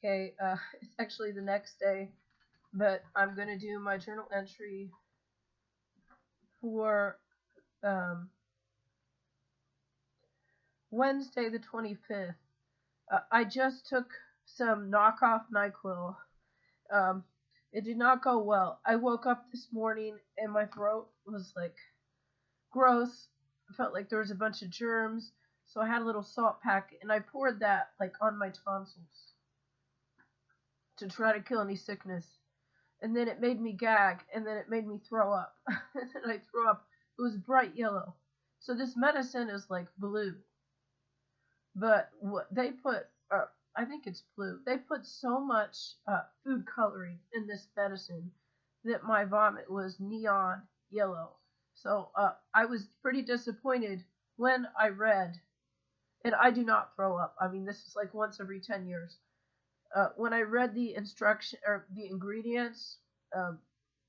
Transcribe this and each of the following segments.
Okay, it's actually the next day, but I'm gonna do my journal entry for um, Wednesday the 25th. I just took some knockoff NyQuil. Um, it did not go well. I woke up this morning and my throat was like gross. I felt like there was a bunch of germs, so I had a little salt pack and I poured that like on my tonsils to try to kill any sickness. And then it made me gag, and then it made me throw up. And then I threw up. It was bright yellow. So this medicine is like blue, but what they put, I think it's blue. They put so much food coloring in this medicine that my vomit was neon yellow. So I was pretty disappointed when I read, and I do not throw up. I mean, this is like once every 10 years. When I read the instruction or the ingredients, um,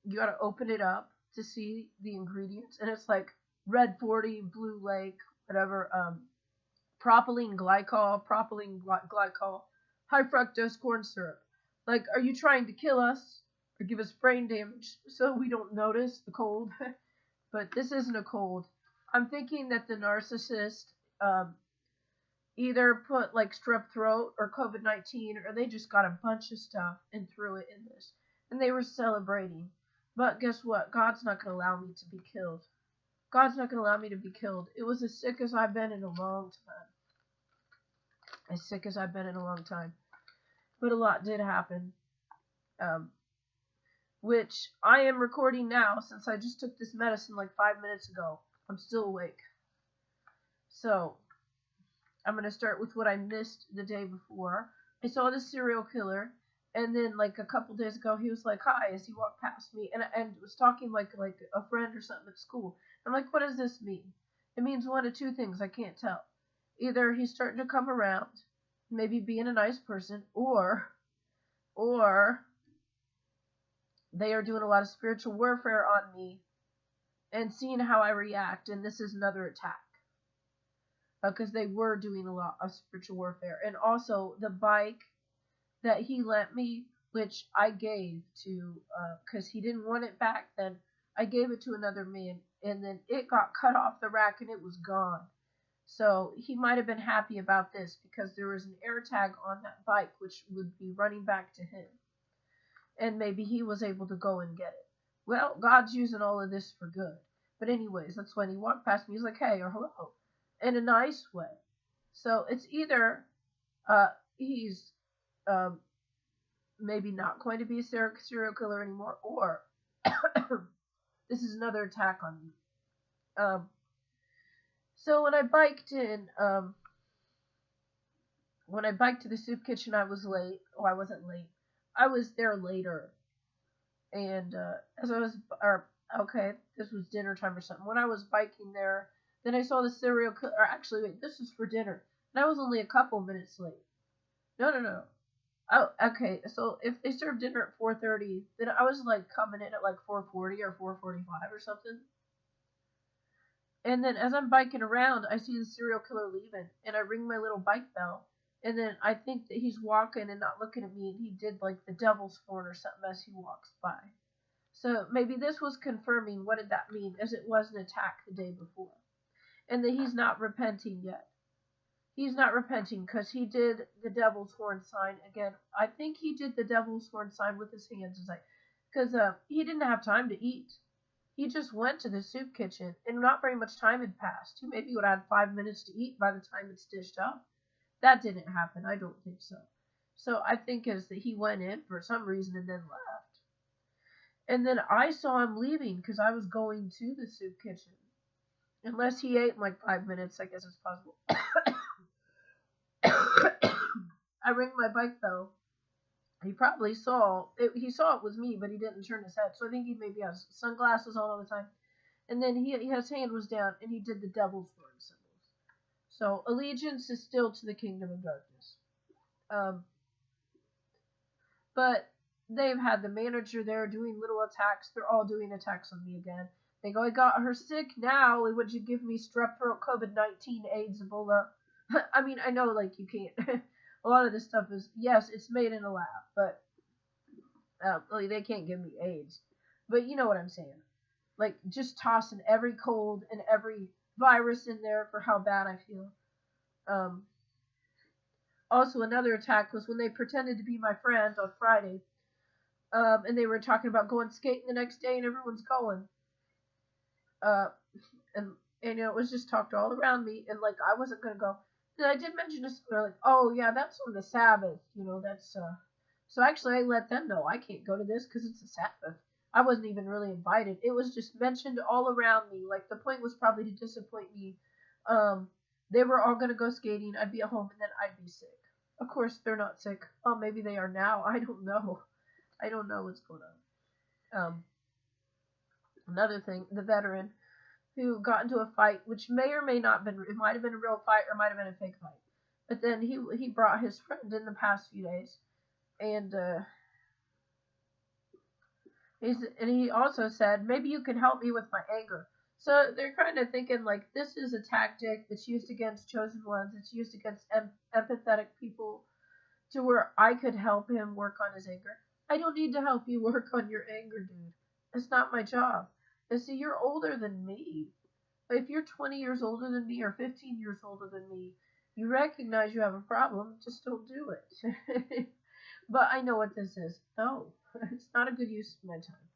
you got to open it up to see the ingredients, and it's like red 40, blue lake, whatever, propylene glycol, high fructose corn syrup. Like, are you trying to kill us or give us brain damage so we don't notice the cold? But this isn't a cold. I'm thinking that the narcissist um, either put like strep throat or COVID-19, or they just got a bunch of stuff and threw it in this. And they were celebrating. But guess what? God's not going to allow me to be killed. God's not going to allow me to be killed. It was as sick as I've been in a long time. As sick as I've been in a long time. But a lot did happen. Um, which I am recording now since I just took this medicine like 5 minutes ago. I'm still awake. So, I'm going to start with what I missed the day before. I saw this serial killer, and then like a couple days ago, he was like, "Hi," as he walked past me, and was talking like a friend or something at school. I'm like, "What does this mean?" It means one of two things. I can't tell. Either he's starting to come around, maybe being a nice person, or they are doing a lot of spiritual warfare on me and seeing how I react, and this is another attack. Because they were doing a lot of spiritual warfare. And also the bike that he lent me, which I gave to, because he didn't want it back then, I gave it to another man, and then it got cut off the rack and it was gone. So he might have been happy about this because there was an air tag on that bike which would be running back to him. And maybe he was able to go and get it. Well, God's using all of this for good. But anyways, that's when he walked past me. He's like, "Hey," or "Hello," in a nice way. So it's either he's maybe not going to be a serial killer anymore, or this is another attack on me. So when I biked to the soup kitchen, I was late. Oh, I wasn't late. I was there later, and as I was, or okay, this was dinner time or something. When I was biking there, then I saw the serial killer. Or actually, wait, this was for dinner, and I was only a couple minutes late. No, no, no. Oh, okay. So if they served dinner at 4:30, then I was like coming in at like 4:40 or 4:45 or something. And then as I'm biking around, I see the serial killer leaving, and I ring my little bike bell. And then I think that he's walking and not looking at me, and he did like the devil's horn or something as he walks by. So maybe this was confirming what did that mean, as it was an attack the day before. And that he's not repenting yet. He's not repenting because he did the devil's horn sign again. I think he did the devil's horn sign with his hands, because he didn't have time to eat. He just went to the soup kitchen, and not very much time had passed. He maybe would have had 5 minutes to eat by the time it's dished up. That didn't happen. I don't think so. So I think is that he went in for some reason and then left. And then I saw him leaving because I was going to the soup kitchen. Unless he ate in like 5 minutes, I guess it's possible. I rang my bike bell. He probably saw it. He saw it was me, but he didn't turn his head. So I think he maybe has sunglasses on all the time. And then his hand was down, and he did the devil's horn symbols. So allegiance is still to the kingdom of darkness. But they've had the manager there doing little attacks. They're all doing attacks on me again. They go, "I got her sick now. Would you give me strep throat, COVID-19, AIDS, Ebola?" I mean, I know, like, you can't. A lot of this stuff is, yes, it's made in a lab, but like, they can't give me AIDS. But you know what I'm saying. Like, just tossing every cold and every virus in there for how bad I feel. Um, Also, another attack was when they pretended to be my friend on Friday, and they were talking about going skating the next day, and everyone's going. Uh, and it was just talked all around me, and like I wasn't gonna go. And I did mention to someone, they're like, "Oh yeah, that's on the Sabbath, that's." So actually, I let them know I can't go to this because it's a Sabbath. I wasn't even really invited. It was just mentioned all around me. Like the point was probably to disappoint me. Um, they were all gonna go skating. I'd be at home, and then I'd be sick. Of course, they're not sick. Oh, maybe they are now. I don't know. I don't know what's going on. Another thing, the veteran who got into a fight, which may or may not have been, it might have been a real fight or might have been a fake fight. But then he brought his friend in the past few days, and he also said, maybe you can help me with my anger. So they're kind of thinking like this is a tactic that's used against chosen ones. It's used against empathetic people to where I could help him work on his anger. I don't need to help you work on your anger, dude. It's not my job. And see, you're older than me. If you're 20 years older than me or 15 years older than me, you recognize you have a problem, just don't do it. But I know what this is. No, it's not a good use of my time.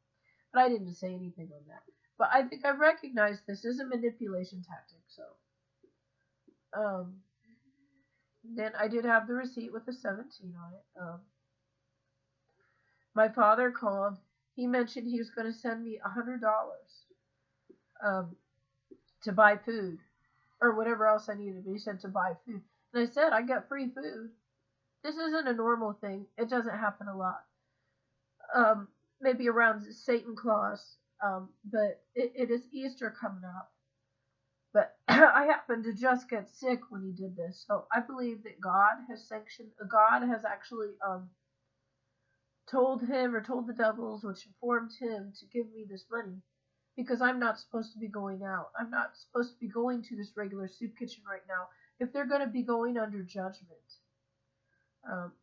But I didn't say anything on that. But I think I recognize this is a manipulation tactic. So, then I did have the receipt with the 17 on it. My father called. He mentioned he was going to send me $100 to buy food or whatever else I needed. But he said to buy food, and I said I got free food. This isn't a normal thing. It doesn't happen a lot. Maybe around Satan Claus, but it is Easter coming up. But I happened to just get sick when he did this, so I believe that God has actually told him or told the devils, which informed him to give me this money, because I'm not supposed to be going out. I'm not supposed to be going to this regular soup kitchen right now. If they're going to be going under judgment,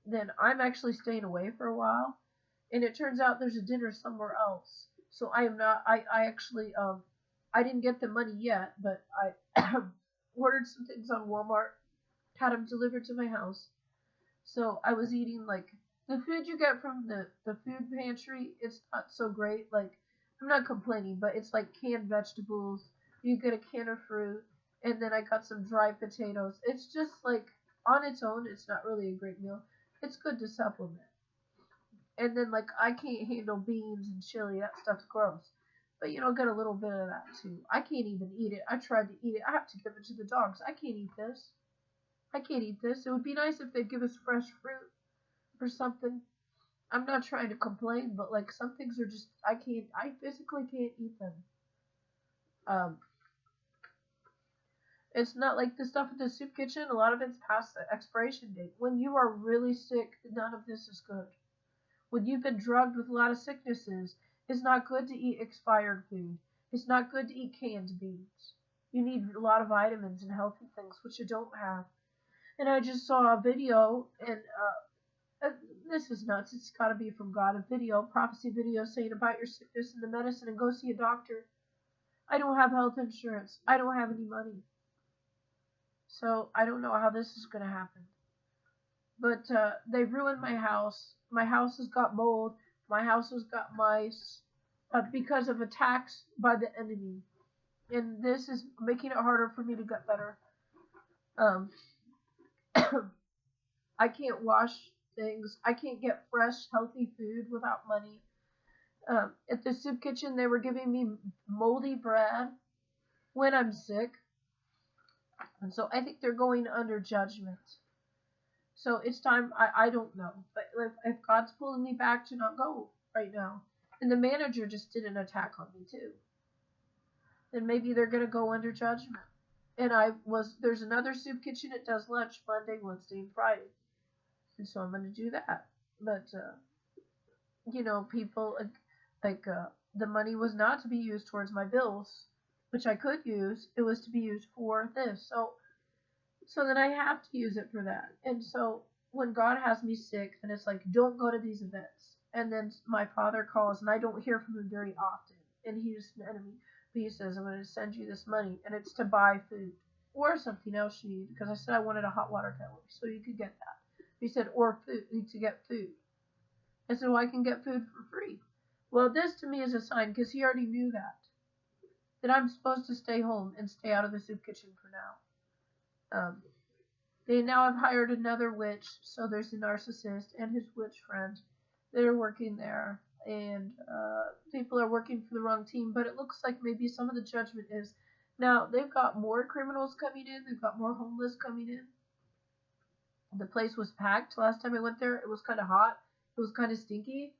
then I'm actually staying away for a while. And it turns out there's a dinner somewhere else. So I am not. I actually I didn't get the money yet, but I ordered some things on Walmart, had them delivered to my house. So I was eating like the food you get from the food pantry. It's not so great. Like I'm not complaining, but it's like canned vegetables. You get a can of fruit, and then I got some dry potatoes. It's just like on its own, it's not really a great meal. It's good to supplement. And then like I can't handle beans and chili. That stuff's gross. But get a little bit of that too. I can't even eat it. I tried to eat it. I have to give it to the dogs. I can't eat this. I can't eat this. It would be nice if they'd give us fresh fruit or something. I'm not trying to complain, but like some things are just I can't. I physically can't eat them. Um, it's not like the stuff at the soup kitchen. A lot of it's past the expiration date. When you are really sick, none of this is good. When you've been drugged with a lot of sicknesses, it's not good to eat expired food. It's not good to eat canned beans. You need a lot of vitamins and healthy things, which you don't have. And I just saw a video, and this is nuts. It's got to be from God. Prophecy video saying about your sickness and the medicine, and go see a doctor. I don't have health insurance. I don't have any money. So I don't know how this is going to happen. But they ruined my house. My house has got mold. My house has got mice because of attacks by the enemy. And this is making it harder for me to get better. Um, I can't wash things. I can't get fresh, healthy food without money. At the soup kitchen, they were giving me moldy bread when I'm sick. And so I think they're going under judgment. So it's time, I don't know. But if God's pulling me back to not go right now, and the manager just did an attack on me too, then maybe they're going to go under judgment. And there's another soup kitchen that does lunch Monday, Wednesday, and Friday. And so I'm going to do that. But, people, the money was not to be used towards my bills, which I could use. It was to be used for this. So then I have to use it for that. And so when God has me sick, then it's like, don't go to these events. And then my father calls, and I don't hear from him very often. And he's an enemy. But he says, I'm going to send you this money, and it's to buy food or something else you need. Because I said I wanted a hot water kettle, so you could get that. He said, or food, to get food. I said, well, I can get food for free. Well, this to me is a sign, because he already knew that I'm supposed to stay home and stay out of the soup kitchen for now. They now have hired another witch, so there's a narcissist and his witch friend that are working there, and people are working for the wrong team, but it looks like maybe some of the judgment is, now they've got more criminals coming in, they've got more homeless coming in. The place was packed last time I went there. It was kind of hot, it was kind of stinky.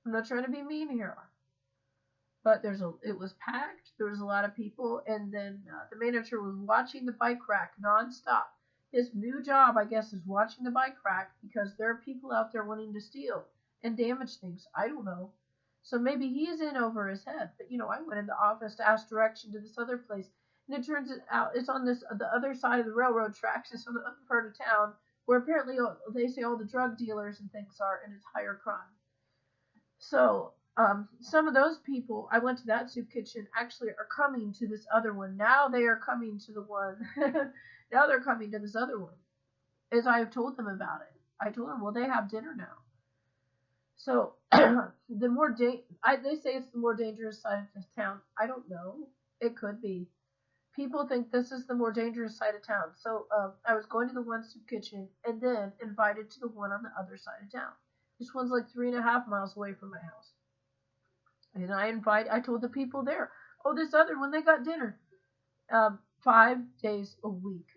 I'm not trying to be mean here, but it was packed, there was a lot of people, and then the manager was watching the bike rack nonstop. His new job, I guess, is watching the bike rack because there are people out there wanting to steal and damage things. I don't know. So maybe he is in over his head. But, I went in the office to ask direction to this other place. And it turns out it's on the other side of the railroad tracks. It's on the other part of town where apparently they say all the drug dealers and things are, and it's higher crime. So some of those people, I went to that soup kitchen, actually are coming to this other one. Now they are coming to the one. Now they're coming to this other one, as I have told them about it. I told them, well, they have dinner now. So the more they say it's the more dangerous side of the town. I don't know. It could be. People think this is the more dangerous side of town. So I was going to the one soup kitchen and then invited to the one on the other side of town. This one's like 3.5 miles away from my house. And I told the people there, oh, this other one, they got dinner 5 days a week.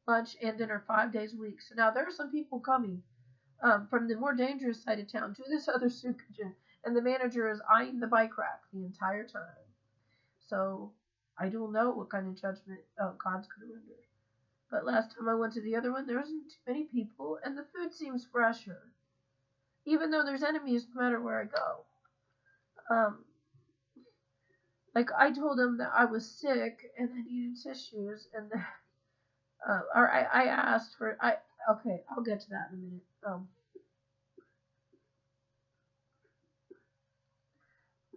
Lunch and dinner 5 days a week. So now there are some people coming from the more dangerous side of town to this other soup kitchen, and the manager is eyeing the bike rack the entire time. So I don't know what kind of judgment God's going to render. But last time I went to the other one, there wasn't too many people, and the food seems fresher, even though there's enemies no matter where I go. Like I told them that I was sick and I needed tissues, and or I asked for okay, I'll get to that in a minute.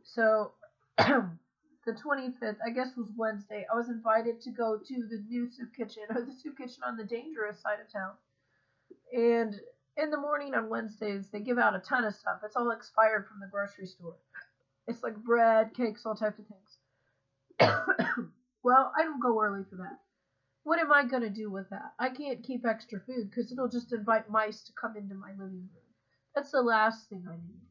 So the 25th, I guess, was Wednesday. I was invited to go to the new soup kitchen, or the soup kitchen on the dangerous side of town. And in the morning on Wednesdays, they give out a ton of stuff. It's all expired from the grocery store. It's like bread, cakes, all types of things. Well, I don't go early for that. What am I going to do with that? I can't keep extra food because it'll just invite mice to come into my living room. That's the last thing I need.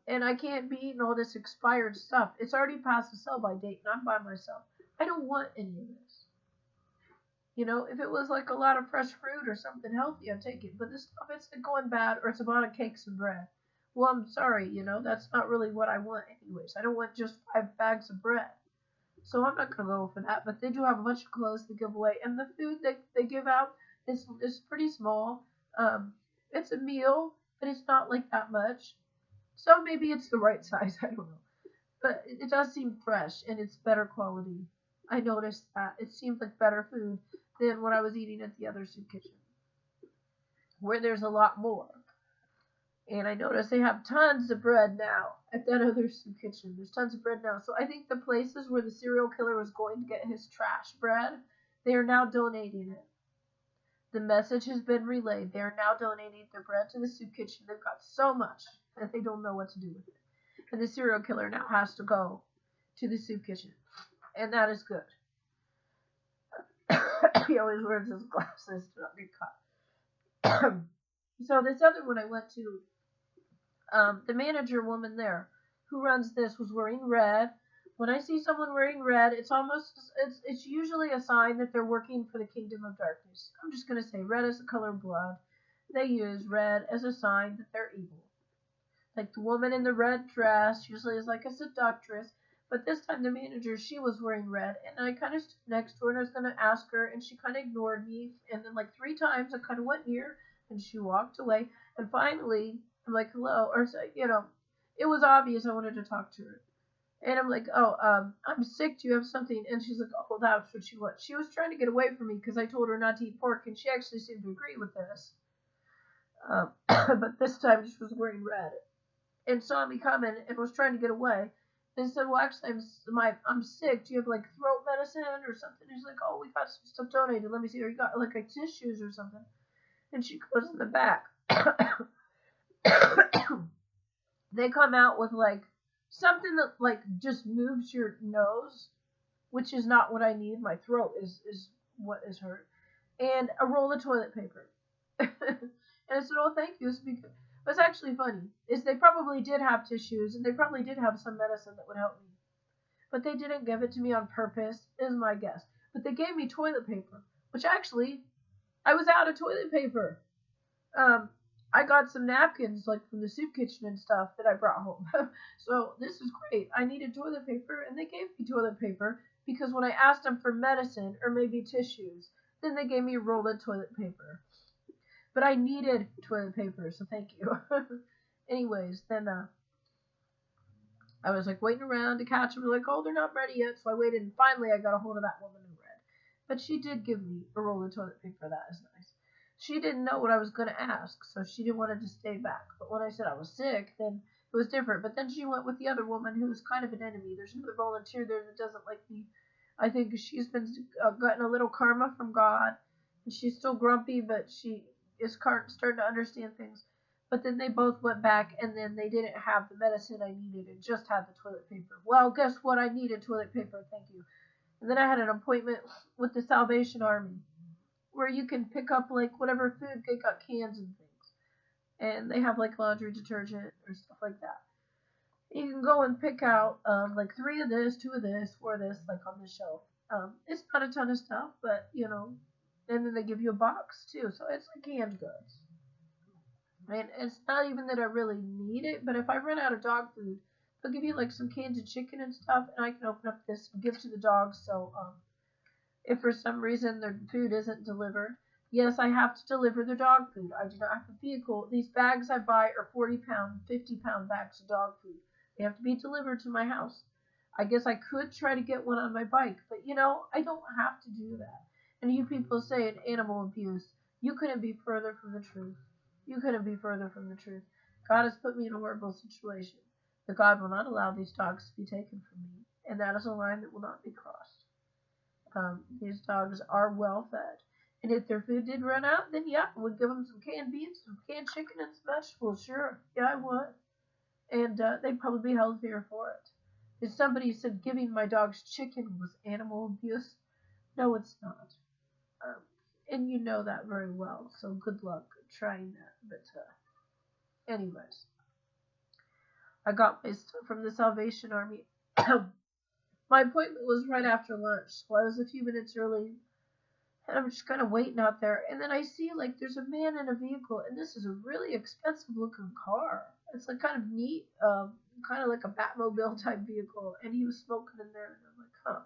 And I can't be eating all this expired stuff. It's already past the sell-by date, and I'm by myself. I don't want any of this. If it was like a lot of fresh fruit or something healthy, I'd take it. But this stuff, it's going bad, or it's a lot of cakes and bread. Well, I'm sorry, that's not really what I want anyways. I don't want just 5 bags of bread. So I'm not going to go for that, but they do have a bunch of clothes to give away, and the food they give out is pretty small. It's a meal, but it's not like that much. So maybe it's the right size, I don't know. But it does seem fresh, and it's better quality. I noticed that. It seems like better food than what I was eating at the other soup kitchen, where there's a lot more. And I noticed they have tons of bread now at that other soup kitchen. There's tons of bread now. So I think the places where the serial killer was going to get his trash bread, they are now donating it. The message has been relayed. They are now donating their bread to the soup kitchen. They've got so much that they don't know what to do with it. And the serial killer now has to go to the soup kitchen. And that is good. He always wears his glasses to not get caught. So this other one I went to, the manager woman there who runs this was wearing red. When I see someone wearing red, it's usually a sign that they're working for the kingdom of darkness. I'm just going to say red is the color of blood. They use red as a sign that they're evil. Like the woman in the red dress usually is like a seductress, but this time the manager, she was wearing red, and I kind of stood next to her and I was going to ask her, and she kind of ignored me, and then like 3 times I kind of went near, and she walked away, and finally I'm like, hello, or it was obvious I wanted to talk to her. And I'm like, oh, I'm sick, do you have something? And she's like, oh, that's what she was. She was trying to get away from me because I told her not to eat pork, and she actually seemed to agree with this. But this time she was wearing red and saw me coming and was trying to get away. And said, "Well, actually, I'm sick. Do you have like throat medicine or something?" He's like, "Oh, we got some stuff donated. Let me see. Or you got like tissues or something?" And she goes in the back. They come out with like something that like just moves your nose, which is not what I need. My throat is what is hurt, and a roll of toilet paper. And I said, "Oh, thank you." What's actually funny is they probably did have tissues and they probably did have some medicine that would help me, but they didn't give it to me on purpose, is my guess. But they gave me toilet paper, which actually I was out of toilet paper. Um, I got some napkins like from the soup kitchen and stuff that I brought home. So this is great. I needed toilet paper and they gave me toilet paper because when I asked them for medicine or maybe tissues, then they gave me a roll of toilet paper. But I needed toilet paper, so thank you. Anyways, then I was like waiting around to catch them. Like, oh, they're not ready yet. So I waited, and finally I got a hold of that woman in red. But she did give me a roll of toilet paper. That is nice. She didn't know what I was going to ask, so she didn't want to stay back. But when I said I was sick, then it was different. But then she went with the other woman who was kind of an enemy. There's another volunteer there that doesn't like me. I think she's been gotten a little karma from God, and she's still grumpy, but she is starting to understand things. But then they both went back, and then they didn't have the medicine I needed and just had the toilet paper. Well, guess what? I needed toilet paper. Thank you. And then I had an appointment with the Salvation Army, where you can pick up like whatever food. They got cans and things, and they have like laundry detergent or stuff like that. You can go and pick out like 3 of this, 2 of this, 4 of this, like on the shelf. It's not a ton of stuff, but you know, and then they give you a box too, so it's like canned goods. And it's not even that I really need it, but if I run out of dog food, they'll give you like some cans of chicken and stuff, and I can open up this and give to the dogs. So if for some reason their food isn't delivered, yes, I have to deliver their dog food. I do not have a vehicle. These bags I buy are 40-pound, 50-pound bags of dog food. They have to be delivered to my house. I guess I could try to get one on my bike, but you know, I don't have to do that. And you people say in animal abuse, you couldn't be further from the truth. You couldn't be further from the truth. God has put me in a horrible situation, but God will not allow these dogs to be taken from me, and that is a line that will not be crossed. These dogs are well fed. And if their food did run out, then yeah, I would give them some canned beans, some canned chicken, and some vegetables. Sure, yeah, I would. And they'd probably be healthier for it. If somebody said giving my dogs chicken was animal abuse, no, it's not. Um, and you know that very well, so good luck trying that. But anyways, I got my stuff from the Salvation Army. My appointment was right after lunch, so I was a few minutes early, and I'm just kind of waiting out there. And then I see like there's a man in a vehicle, and this is a really expensive looking car. It's like kind of neat, kind of like a Batmobile type vehicle, and he was smoking in there, and I'm like, huh.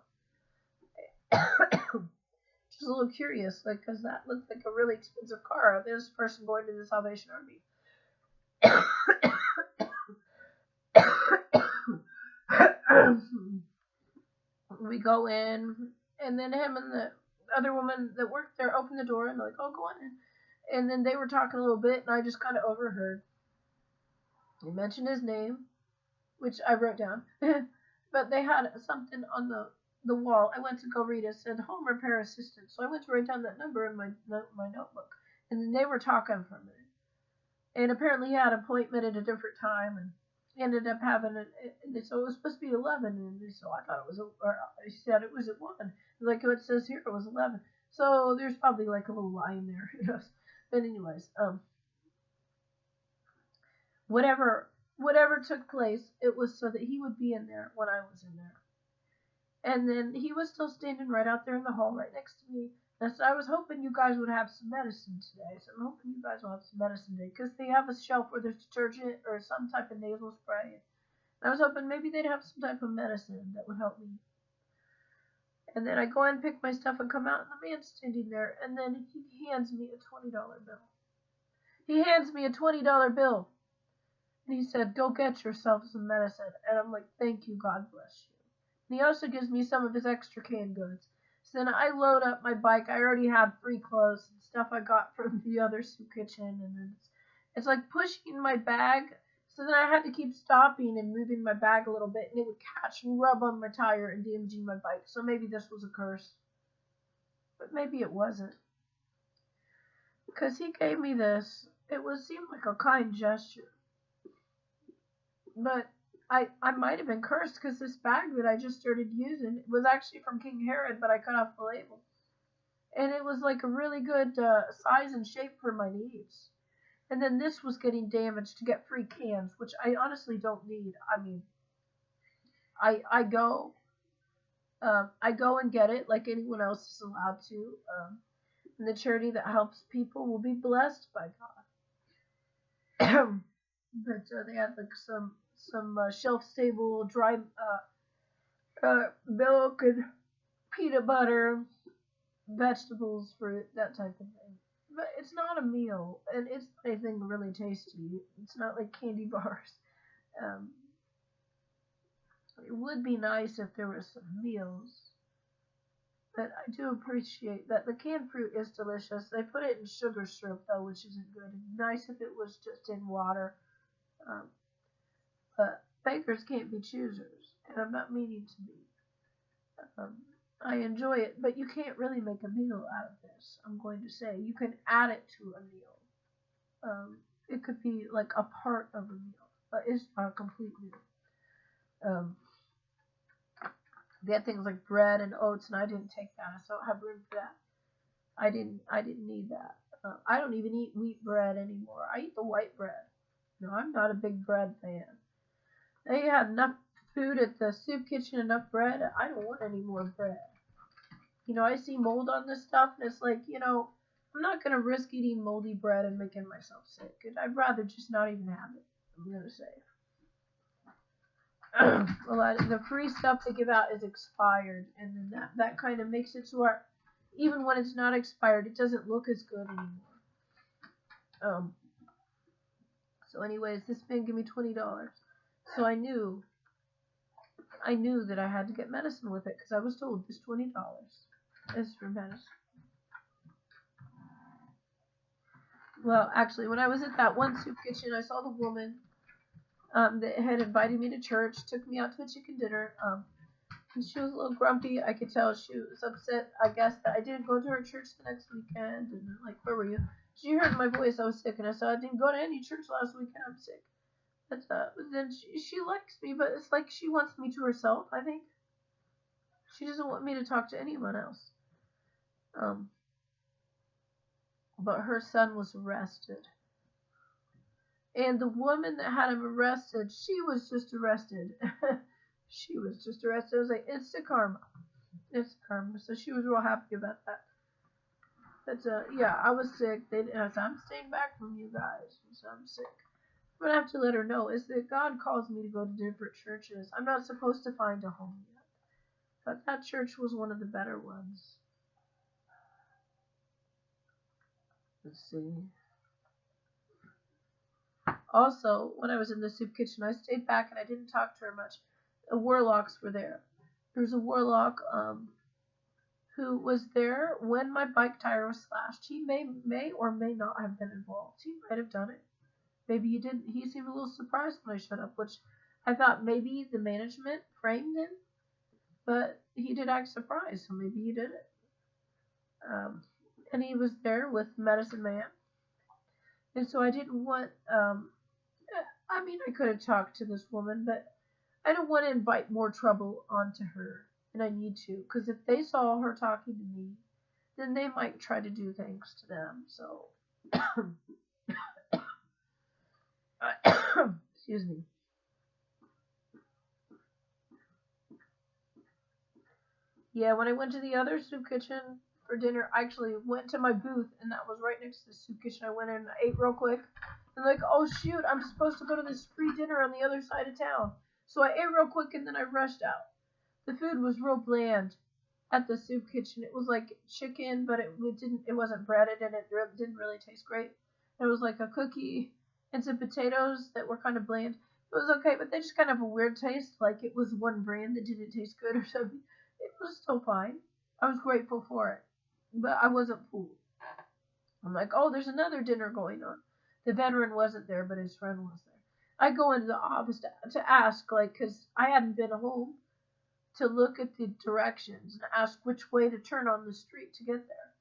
Just a little curious, like, because that looked like a really expensive car. This person going to the Salvation Army. We go in, and then him and the other woman that worked there opened the door, and they're like, "Oh, go on in." And then they were talking a little bit, and I just kind of overheard. They mentioned his name, which I wrote down, but they had something on the wall. I went to go read it. It said home repair assistant, so I went to write down that number in my notebook, and then they were talking for a minute. And apparently he had an appointment at a different time, and ended up having it. So it was supposed to be 11, and so I thought it was, or I said it was at 1. Like it says here, it was 11. So there's probably like a little lie in there. But anyways, whatever took place, it was so that he would be in there when I was in there. And then he was still standing right out there in the hall right next to me. And so I was hoping you guys would have some medicine today. So I'm hoping you guys will have some medicine today. Because they have a shelf where there's detergent or some type of nasal spray. And I was hoping maybe they'd have some type of medicine that would help me. And then I go and pick my stuff and come out, and the man's standing there. And then he hands me a $20 bill. He hands me a $20 bill. And he said, "Go get yourself some medicine." And I'm like, "Thank you, God bless you." And he also gives me some of his extra canned goods. So then I load up my bike. I already had free clothes and stuff I got from the other soup kitchen. And then It's like pushing my bag. So then I had to keep stopping and moving my bag a little bit, and it would catch and rub on my tire and damaging my bike. So maybe this was a curse. But maybe it wasn't. Because he gave me this. It seemed like a kind gesture. But I might have been cursed because this bag that I just started using was actually from King Herod, but I cut off the label. And it was like a really good size and shape for my needs. And then this was getting damaged to get free cans, which I honestly don't need. I mean, I go and get it like anyone else is allowed to. And the charity that helps people will be blessed by God. But they had like some shelf stable dry milk and peanut butter, vegetables, fruit, that type of thing. But it's not a meal, and it's anything really tasty. It's not like candy bars. Um, it would be nice if there were some meals. But I do appreciate that the canned fruit is delicious. They put it in sugar syrup though, which isn't good. It'd be nice if it was just in water. Um, but bakers can't be choosers, and I'm not meaning to be. I enjoy it, but you can't really make a meal out of this. I'm going to say you can add it to a meal. It could be like a part of a meal, but it's not a complete meal. They had things like bread and oats, and I didn't take that. I don't have room for that. I didn't need that. I don't even eat wheat bread anymore. I eat the white bread. No, I'm not a big bread fan. They had enough food at the soup kitchen, enough bread. I don't want any more bread. I see mold on this stuff, and it's like, I'm not going to risk eating moldy bread and making myself sick. I'd rather just not even have it, I'm going to say. The free stuff they give out is expired, and then that kind of makes it to where even when it's not expired, it doesn't look as good anymore. So anyways, this man gave me $20, so I knew that I had to get medicine with it because I was told this $20 is for medicine. Well, actually, when I was at that one soup kitchen, I saw the woman that had invited me to church, took me out to a chicken dinner. And she was a little grumpy. I could tell she was upset, I guess, that I didn't go to her church the next weekend. And like, where were you? She heard my voice. I was sick, and I said I didn't go to any church last weekend. I'm sick. But then she likes me, but it's like she wants me to herself. I think she doesn't want me to talk to anyone else. But her son was arrested. And the woman that had him arrested, she was just arrested. She was just arrested. I was like, instant karma. Instant karma. So she was real happy about that. But, yeah, I was sick. I'm staying back from you guys. So I'm sick. I'm going to have to let her know is that God calls me to go to different churches. I'm not supposed to find a home yet. But that church was one of the better ones. Let's see. Also, when I was in the soup kitchen, I stayed back and I didn't talk to her much. The warlocks were there. There was a warlock who was there when my bike tire was slashed. He may or may not have been involved. He might have done it. Maybe he didn't. He seemed a little surprised when I showed up, which I thought maybe the management framed him. But he did act surprised, so maybe he did it. And he was there with Medicine Man. And so I didn't want, I could have talked to this woman, but I don't want to invite more trouble onto her than I need to. Because if they saw her talking to me, then they might try to do things to them. So, excuse me. Yeah, when I went to the other soup kitchen for dinner, I actually went to my booth, and that was right next to the soup kitchen. I went in and ate real quick. And like, oh shoot, I'm supposed to go to this free dinner on the other side of town. So I ate real quick, and then I rushed out. The food was real bland at the soup kitchen. It was like chicken, but it wasn't breaded, and it didn't really taste great. It was like a cookie and some potatoes that were kind of bland. It was okay, but they just kind of have a weird taste, like it was one brand that didn't taste good or something. It was still fine. I was grateful for it, but I wasn't fooled. I'm like, oh, there's another dinner going on. The veteran wasn't there, but his friend was there. I go into the office to ask, like, because I hadn't been home, to look at the directions and ask which way to turn on the street to get there.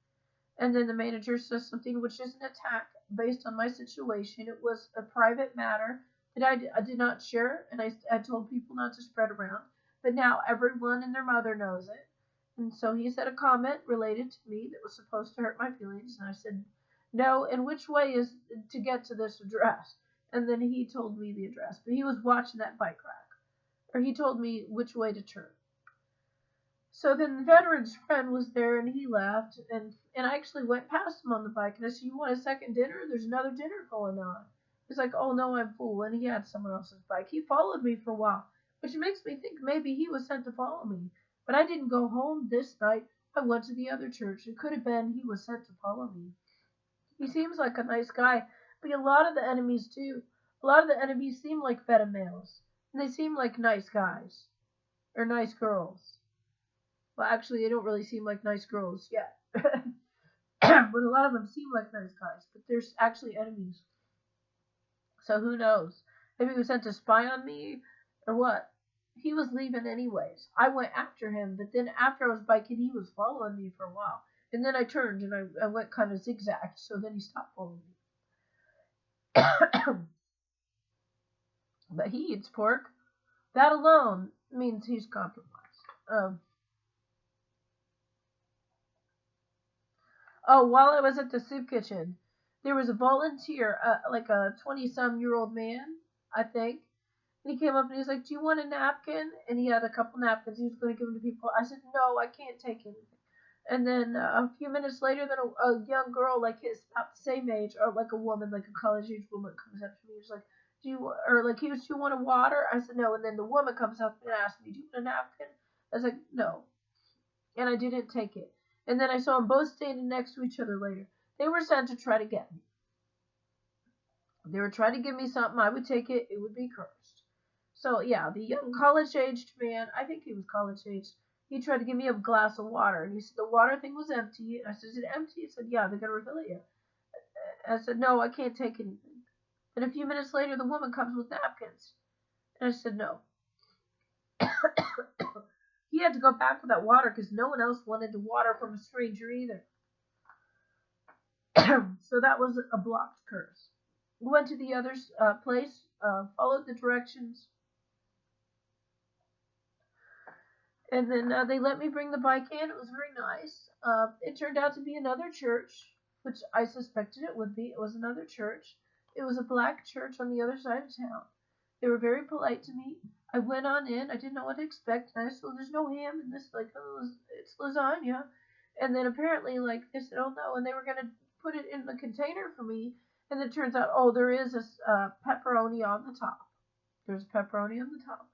And then the manager says something which is an attack based on my situation. It was a private matter that I did not share, and I told people not to spread around. But now everyone and their mother knows it. And so he said a comment related to me that was supposed to hurt my feelings, and I said, no, and which way is to get to this address? And then he told me the address, but he was watching that bike rack, or he told me which way to turn. So then the veteran's friend was there and he left, and I actually went past him on the bike and I said, you want a second dinner? There's another dinner going on. He's like, oh no, I'm full, and he had someone else's bike. He followed me for a while, which makes me think maybe he was sent to follow me. But I didn't go home this night. I went to the other church. It could have been he was sent to follow me. He seems like a nice guy, but a lot of the enemies too. A lot of the enemies seem like beta males, and they seem like nice guys or nice girls. Well, actually, they don't really seem like nice girls yet. But a lot of them seem like nice guys. But there's actually enemies. So who knows? Maybe he was sent to spy on me or what? He was leaving anyways. I went after him, but then after I was biking, he was following me for a while. And then I turned and I went kind of zigzag, so then he stopped following me. But he eats pork. That alone means he's compromised. Oh, while I was at the soup kitchen, there was a volunteer, like a 20-some-year-old man, I think. And he came up and he's like, do you want a napkin? And he had a couple napkins. He was going to give them to people. I said, no, I can't take anything. And then a few minutes later, then a young girl, like his, about the same age, or like a woman, like a college-age woman, comes up to me. He's like, do you want a water? I said, no. And then the woman comes up and asked me, do you want a napkin? I was like, no. And I didn't take it. And then I saw them both standing next to each other later. They were sent to try to get me. They were trying to give me something. I would take it. It would be cursed. So, yeah, the young college-aged man, I think he was college-aged, he tried to give me a glass of water. And he said the water thing was empty. And I said, is it empty? He said, yeah, they're going to refill it. I said, no, I can't take anything. And a few minutes later, the woman comes with napkins. And I said, no. He had to go back for that water because no one else wanted the water from a stranger either. So that was a blocked curse. We went to the other place, followed the directions, and then they let me bring the bike in. It was very nice. It turned out to be another church, which I suspected it would be. It was another church. It was a black church on the other side of town. They were very polite to me. I went on in. I didn't know what to expect. And I said, well, there's no ham in this. Like, oh, it's lasagna. And then apparently, like, they said, oh, no. And they were going to put it in the container for me. And it turns out, oh, there is a pepperoni on the top. There's pepperoni on the top.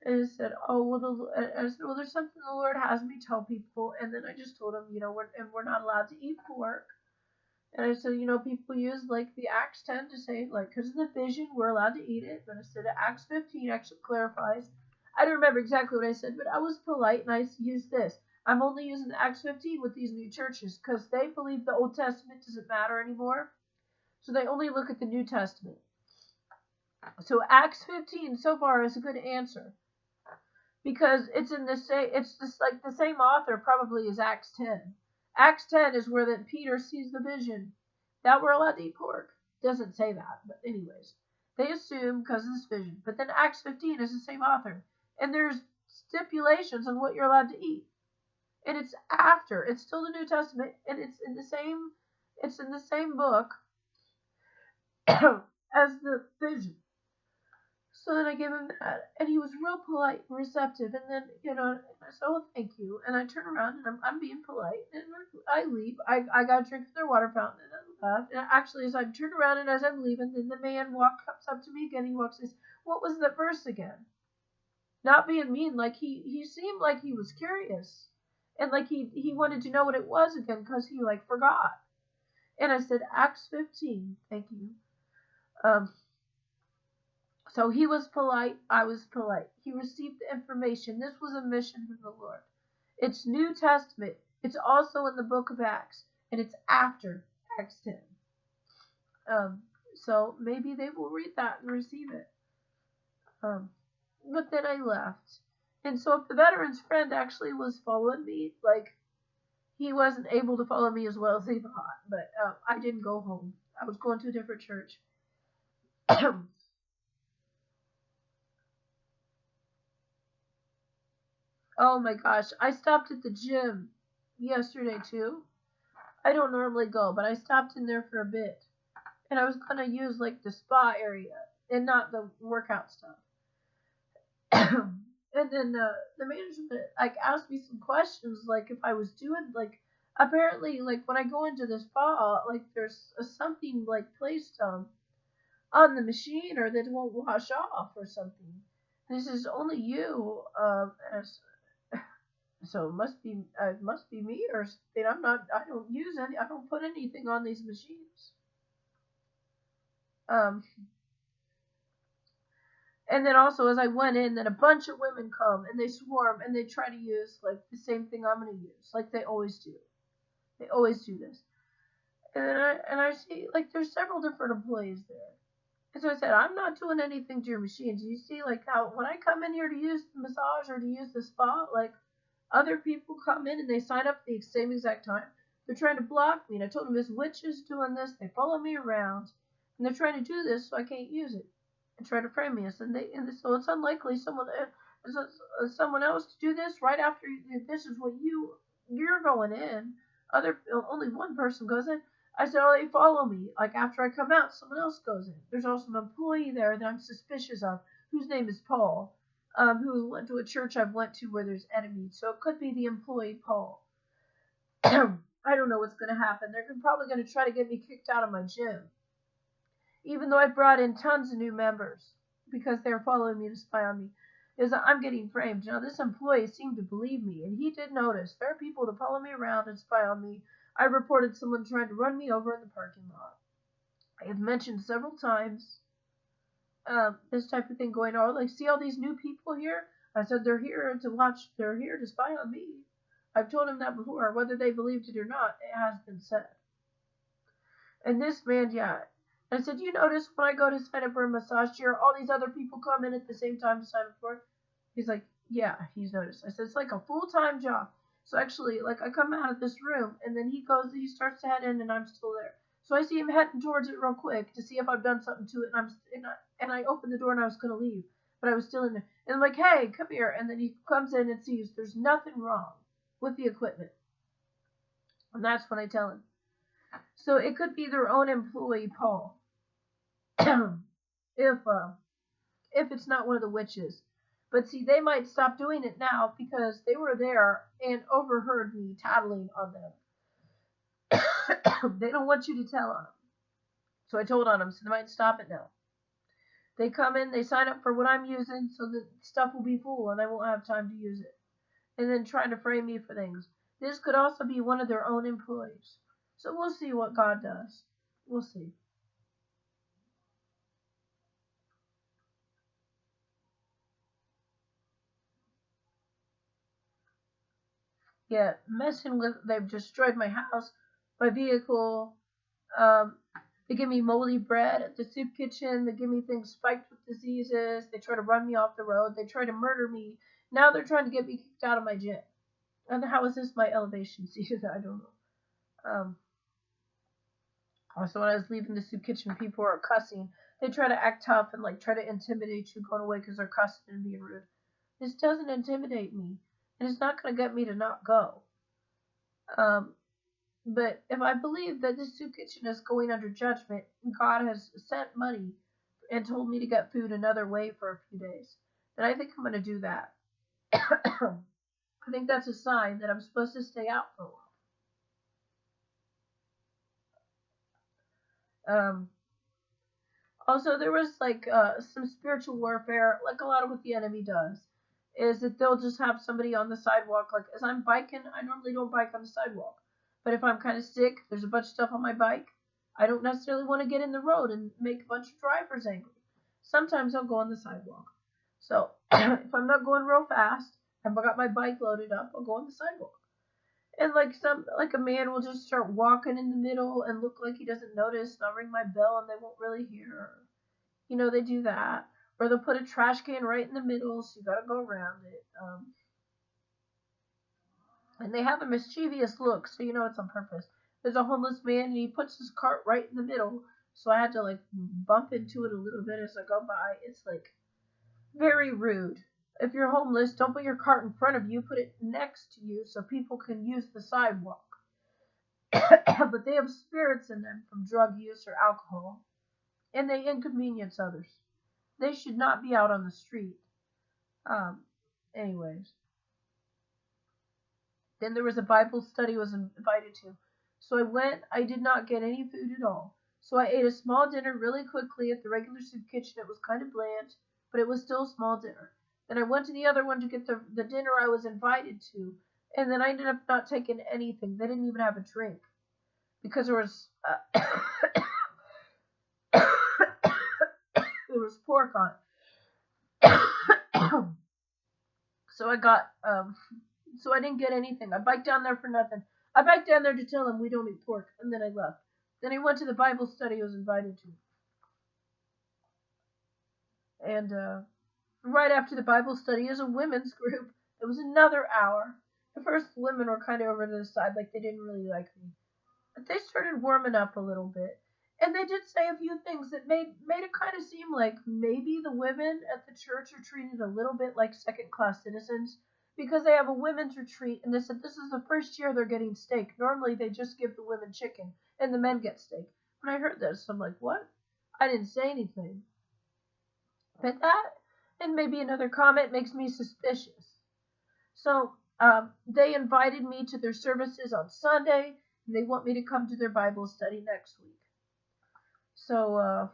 And I said, oh, well, I said, well, there's something the Lord has me tell people. And then I just told them, we're not allowed to eat pork. And I said, people use, like, the Acts 10 to say, like, because of the vision, we're allowed to eat it. But I said, Acts 15 actually clarifies. I don't remember exactly what I said, but I was polite, and I used this. I'm only using Acts 15 with these new churches because they believe the Old Testament doesn't matter anymore. So they only look at the New Testament. So Acts 15 so far is a good answer. Because it's just like the same author probably as Acts 10. Acts 10 is where that Peter sees the vision that we're allowed to eat pork. Doesn't say that, but anyways. They assume because of this vision. But then Acts 15 is the same author. And there's stipulations on what you're allowed to eat. And it's after. It's still the New Testament. And it's in the same book as the vision. So then I gave him that, and he was real polite and receptive. And then, I said, oh, thank you. And I turn around, and I'm being polite, and I leave. I got a drink from their water fountain, and I left. And actually, as I turned around and as I'm leaving, then the man comes up to me again. He walks and says, what was that verse again? Not being mean, like he seemed like he was curious. And like he wanted to know what it was again because he, like, forgot. And I said, Acts 15, thank you. So he was polite, I was polite. He received the information. This was a mission from the Lord. It's New Testament. It's also in the book of Acts. And it's after Acts 10. So maybe they will read that and receive it. But then I left. And so if the veteran's friend actually was following me, like he wasn't able to follow me as well as he thought, but I didn't go home. I was going to a different church. Oh my gosh, I stopped at the gym yesterday too. I don't normally go, but I stopped in there for a bit. And I was gonna use like the spa area and not the workout stuff. And then the management like asked me some questions, like if I was doing like apparently like when I go into the spa, like there's something like placed on the machine or that won't wash off or something. This is only you, as so it must be me or something. I don't use any. I don't put anything on these machines. Um, and then also as I went in, then a bunch of women come and they swarm and they try to use like the same thing I'm gonna use, like they always do. They always do this. And I see like there's several different employees there. And so I said, I'm not doing anything to your machine. Do you see like how when I come in here to use the massage or to use the spa, like other people come in and they sign up at the same exact time. They're trying to block me. And I told them this witch is doing this. They follow me around. And they're trying to do this so I can't use it. And try to frame me. So it's unlikely someone else to do this right after this is what you're going in. Only one person goes in. I said, oh, they follow me. Like after I come out, someone else goes in. There's also an employee there that I'm suspicious of, whose name is Paul, who went to a church I've went to where there's enemies. So it could be the employee Paul. I don't know what's going to happen. They're probably going to try to get me kicked out of my gym, even though I brought in tons of new members because they're following me to spy on me. Is I'm getting framed. Now this employee seemed to believe me, and he did notice there are people that follow me around and spy on me. I reported someone trying to run me over in the parking lot. I have mentioned several times this type of thing going on. Like, see all these new people here? I said they're here to watch. They're here to spy on me. I've told him that before. Whether they believed it or not, it has been said. And this man, yeah. And I said, you notice when I go to sign up for a massage chair, all these other people come in at the same time to sign up for it? He's like, yeah, he's noticed. I said, it's like a full-time job. So actually, like, I come out of this room, and then he starts to head in, and I'm still there. So I see him heading towards it real quick to see if I've done something to it, and I opened the door and I was gonna leave, but I was still in there. And I'm like, hey, come here. And then he comes in and sees there's nothing wrong with the equipment. And that's when I tell him. So it could be their own employee, Paul, if it's not one of the witches. But see, they might stop doing it now because they were there and overheard me tattling on them. They don't want you to tell on them. So I told on them, so they might stop it now. They come in, they sign up for what I'm using, so the stuff will be full and I won't have time to use it. And then trying to frame me for things. This could also be one of their own employees. So we'll see what God does. We'll see. Yeah, they've destroyed my house, my vehicle. Um, they give me moldy bread at the soup kitchen. They give me things spiked with diseases. They try to run me off the road. They try to murder me. Now they're trying to get me kicked out of my gym. And how is this my elevation? See, I don't know. Also, when I was leaving the soup kitchen, people were cussing. They try to act tough and like try to intimidate you going away because they're cussing and being rude. This doesn't intimidate me, and it's not going to get me to not go. But if I believe that this soup kitchen is going under judgment, God has sent money and told me to get food another way for a few days, then I think I'm going to do that. I think that's a sign that I'm supposed to stay out for a while. Also, there was like some spiritual warfare, like a lot of what the enemy does, is that they'll just have somebody on the sidewalk. Like as I'm biking, I normally don't bike on the sidewalk, but if I'm kind of sick, there's a bunch of stuff on my bike. I don't necessarily want to get in the road and make a bunch of drivers angry. Sometimes I'll go on the sidewalk. So if I'm not going real fast, and I got my bike loaded up, I'll go on the sidewalk. And like a man will just start walking in the middle and look like he doesn't notice, and I'll ring my bell and they won't really hear. They do that. Or they'll put a trash can right in the middle, so you gotta go around it. And they have a mischievous look, so you know it's on purpose. There's a homeless man and he puts his cart right in the middle, so I had to like bump into it a little bit as I go by. It's like very rude. If you're homeless, don't put your cart in front of you, put it next to you so people can use the sidewalk. But they have spirits in them from drug use or alcohol, and they inconvenience others. They should not be out on the street. Um, anyways, then there was a Bible study I was invited to. So I went. I did not get any food at all. So I ate a small dinner really quickly at the regular soup kitchen. It was kind of bland, but it was still a small dinner. Then I went to the other one to get the dinner I was invited to, and then I ended up not taking anything. They didn't even have a drink because there was there was pork on it. So I got so I didn't get anything. I biked down there for nothing. I biked down there to tell them we don't eat pork, and then I left. Then I went to the Bible study I was invited to, and right after the Bible study is a women's group. It was another hour. At first, the women were kind of over to the side, like they didn't really like me. But they started warming up a little bit. And they did say a few things that made it kind of seem like maybe the women at the church are treated a little bit like second class citizens because they have a women's retreat and they said this is the first year they're getting steak. Normally they just give the women chicken and the men get steak. When I heard this, I'm like, what? I didn't say anything. But that and maybe another comment makes me suspicious. So they invited me to their services on Sunday and they want me to come to their Bible study next week. So,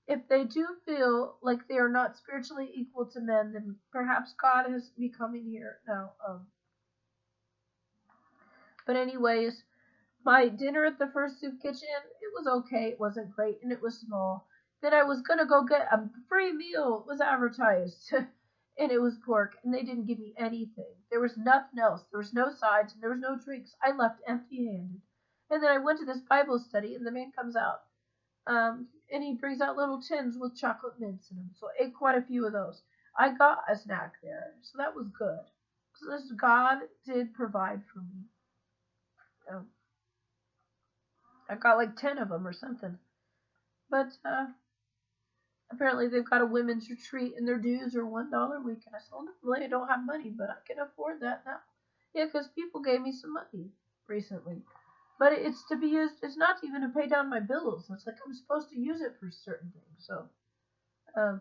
if they do feel like they are not spiritually equal to men, then perhaps God has me coming here now. But anyways, my dinner at the first soup kitchen, it was okay. It wasn't great, and it was small. Then I was gonna go get a free meal. It was advertised, and it was pork, and they didn't give me anything. There was nothing else. There was no sides, and there was no drinks. I left empty-handed. And then I went to this Bible study, and the man comes out. And he brings out little tins with chocolate mints in them. So I ate quite a few of those. I got a snack there, so that was good. So this God did provide for me. Um, I got like 10 of them or something. But apparently they've got a women's retreat and their dues are $1 a week. And I said, well, normally I don't have money, but I can afford that now. Yeah, because people gave me some money recently. But it's to be used, it's not even to pay down my bills. It's like I'm supposed to use it for certain things. So um,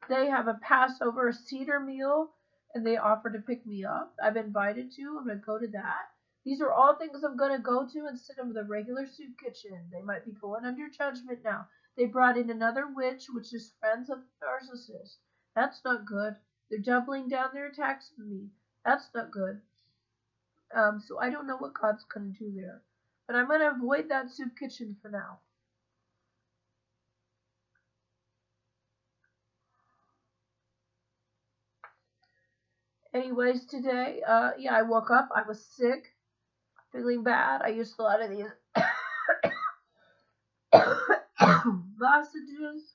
they have a Passover Seder meal, and they offer to pick me up. I've invited to. I'm going to go to that. These are all things I'm going to go to instead of the regular soup kitchen. They might be going under judgment now. They brought in another witch, which is friends of the narcissist. That's not good. They're doubling down their attacks on me. That's not good. So I don't know what God's going to do there. But I'm going to avoid that soup kitchen for now. Anyways, today, yeah, I woke up. I was sick, feeling bad. I used a lot of these lozenges.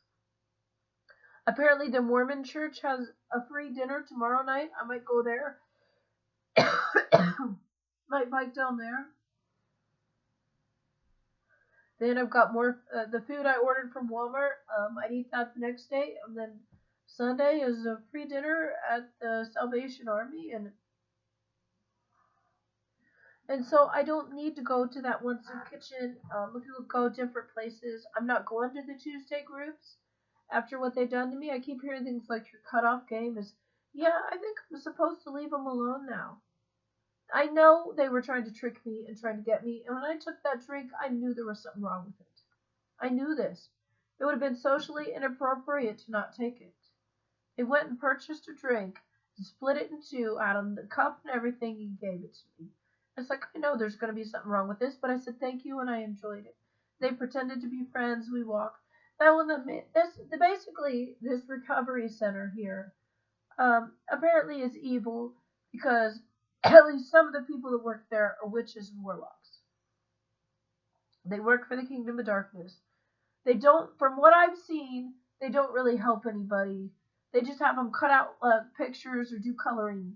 Apparently, the Mormon church has a free dinner tomorrow night. I might go there. Might bike down there. Then I've got more the food I ordered from Walmart. I'd eat that the next day, and then Sunday is a free dinner at the Salvation Army, and so I don't need to go to that one soup kitchen. We could go different places. I'm not going to the Tuesday groups after what they've done to me. I keep hearing things like your cutoff game is, yeah, I think I'm supposed to leave them alone now. I know they were trying to trick me and trying to get me, and when I took that drink, I knew there was something wrong with it. I knew this. It would have been socially inappropriate to not take it. They went and purchased a drink, and split it in two out of the cup and everything, and gave it to me. It's like, I know there's going to be something wrong with this, but I said thank you and I enjoyed it. They pretended to be friends. We walked. Now, basically, this recovery center here apparently is evil because at least some of the people that work there are witches and warlocks. They work for the kingdom of darkness. They don't, from what I've seen, they don't really help anybody. They just have them cut out pictures or do coloring.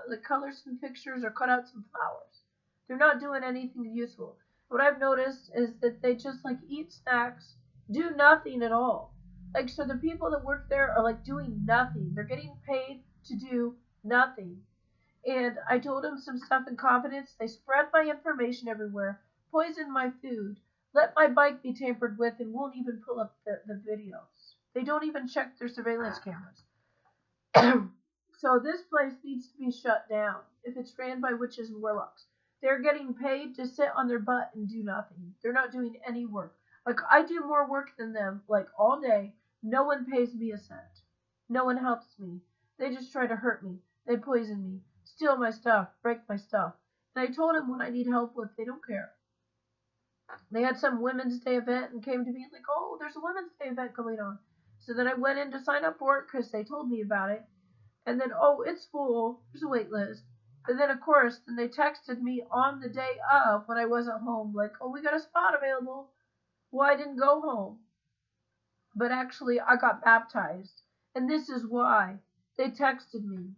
Like color some pictures or cut out some flowers. They're not doing anything useful. What I've noticed is that they just like eat snacks, do nothing at all. Like, so the people that work there are like doing nothing. They're getting paid to do nothing. And I told them some stuff in confidence. They spread my information everywhere, poisoned my food, let my bike be tampered with, and won't even pull up the videos. They don't even check their surveillance cameras. So this place needs to be shut down if it's ran by witches and warlocks. They're getting paid to sit on their butt and do nothing. They're not doing any work. Like, I do more work than them, like, all day. No one pays me a cent. No one helps me. They just try to hurt me. They poison me, steal my stuff, break my stuff. And I told them what I need help with. They don't care. They had some Women's Day event and came to me like, oh, there's a Women's Day event going on. So then I went in to sign up for it because they told me about it. And then, oh, it's full. There's a wait list. And then, of course, then they texted me on the day of when I wasn't home, like, oh, we got a spot available. Well, I didn't go home. But actually, I got baptized. And this is why. They texted me.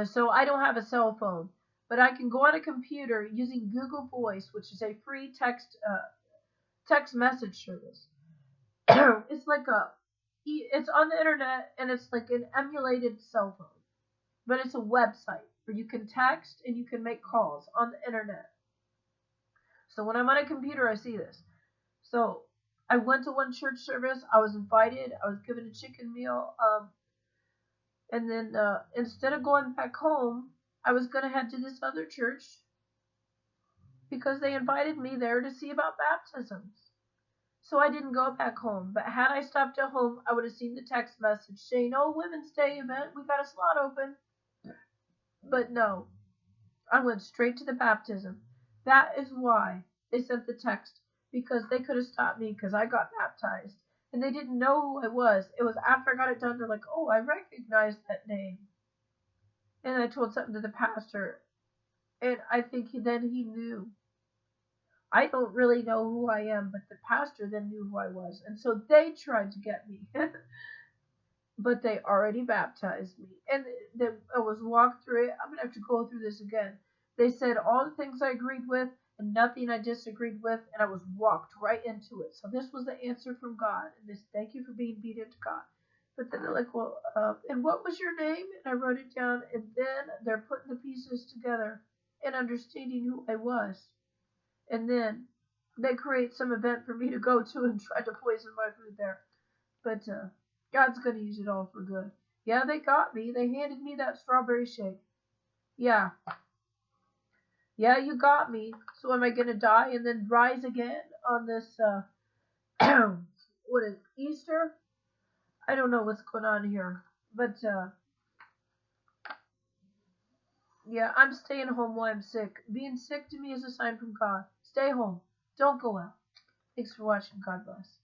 So I don't have a cell phone. But I can go on a computer using Google Voice, which is a free text message service. It's like it's on the internet, and it's like an emulated cell phone. But it's a website where you can text and you can make calls on the internet. So when I'm on a computer, I see this. So I went to one church service. I was invited. I was given a chicken meal. And then instead of going back home, I was going to head to this other church because they invited me there to see about baptisms. So I didn't go back home. But had I stopped at home, I would have seen the text message saying, oh, Women's Day event, we got a slot open. But no, I went straight to the baptism. That is why they sent the text, because they could have stopped me because I got baptized. And they didn't know who I was. It was after I got it done, they're like, oh, I recognize that name. And I told something to the pastor, and I think then he knew. I don't really know who I am, but the pastor then knew who I was. And so they tried to get me. But they already baptized me. And I was walked through it. I'm going to have to go through this again. They said all the things I agreed with and nothing I disagreed with, and I was walked right into it. So this was the answer from God. And this, thank you for being obedient to God. But then they're like, well, and what was your name? And I wrote it down. And then they're putting the pieces together and understanding who I was. And then they create some event for me to go to and try to poison my food there. But God's going to use it all for good. Yeah, they got me. They handed me that strawberry shake. Yeah. Yeah, you got me. So am I going to die and then rise again on this, what is Easter? I don't know what's going on here. But, yeah, I'm staying home while I'm sick. Being sick to me is a sign from God. Stay home. Don't go out. Thanks for watching. God bless.